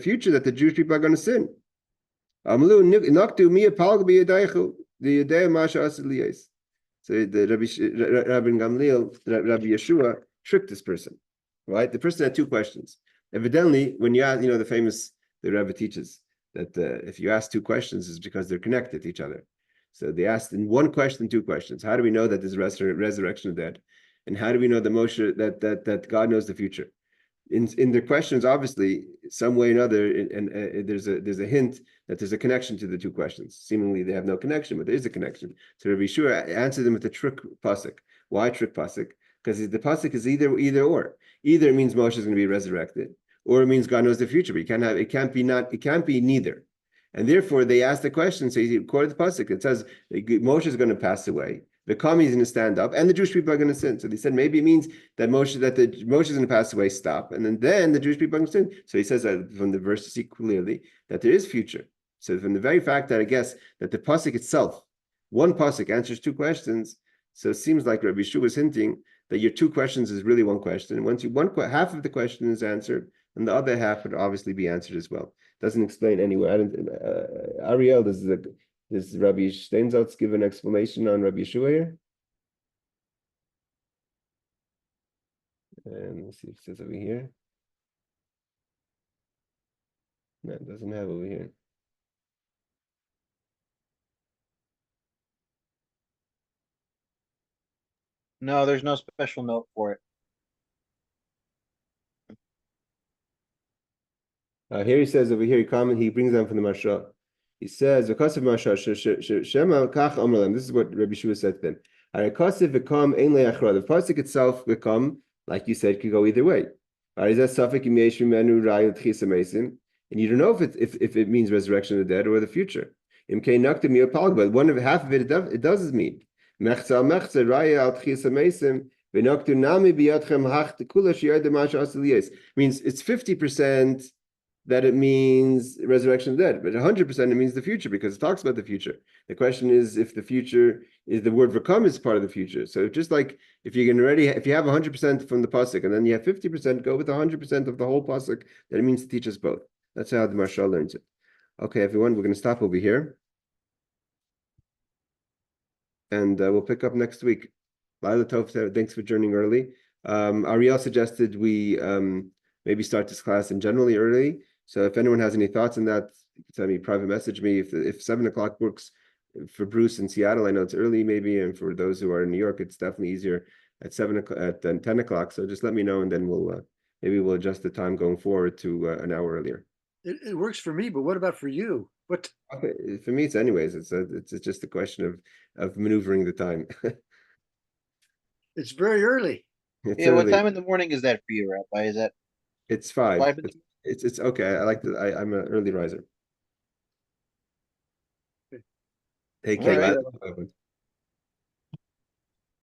future that the Jewish people are going to sin. So the Rabbi Gamliel, Rabbi Yeshua tricked this person, right? The person had two questions. Evidently, when you ask, the Rebbe teaches that if you ask two questions, it's because they're connected to each other. So they asked in one question, two questions. How do we know that there's resurrection of the dead? And how do we know that God knows the future? In their questions, obviously, some way or another, and there's a hint that there's a connection to the two questions. Seemingly, they have no connection, but there is a connection. So Rabbi Yeshua answered them with a trick pasuk. Why trick pasuk? Because the pasuk is either or. Either it means Moshe is going to be resurrected, or it means God knows the future. But it can't be neither. And therefore, they asked the question. So he quoted the pasuk. It says Moshe is going to pass away. The Kami is going to stand up, and the Jewish people are going to sin. So they said maybe it means that Moshe is going to pass away, stop, and then the Jewish people are going to sin. So he says that from the verse to see clearly that there is future. So from the very fact that I guess that the pasuk itself, one pasuk answers two questions, so it seems like Rabbi Yeshua was hinting that your two questions is really one question. And once half of the question is answered, and the other half would obviously be answered as well. Doesn't explain anywhere. Ariel, does Rabbi Steinsaltz give an explanation on Rabbi Yeshua here? And let's see if it says over here. No, it doesn't have over here. No, there's no special note for it. Here he says over here, he brings down from the Marsha. He says, because of Marsha, Shema Kach Amralim. This is what Rabbi Yeshua said to them. The pasuk itself become, like you said, could go either way. And you don't know if it means resurrection of the dead or the future. But one of half of it does mean. Means it's 50% that it means resurrection of the dead, but 100% it means the future because it talks about the future. The question is if the future is the word "v'kam" is part of the future. So just like if you have 100% from the pasuk and then you have 50%, go with 100% of the whole pasuk. That it means to teach us both. That's how the Marsha learns it. Okay, everyone, we're going to stop over here, and we'll pick up next week. Laila Tov, thanks for joining early. Ariel suggested we maybe start this class in generally early. So if anyone has any thoughts on that, send me private message me. If 7 o'clock works for Bruce in Seattle, I know it's early maybe, and for those who are in New York, it's definitely easier at 7 o'clock at 10 o'clock. So just let me know, and then maybe we'll adjust the time going forward to an hour earlier. It works for me, but what about for you? What? Okay, for me, it's just a question of maneuvering the time. It's very early. Yeah, what time in the morning is that for you, Rabbi? Is that It's 5. 5 in the It's okay. I'm an early riser. Take All care. right. Bye.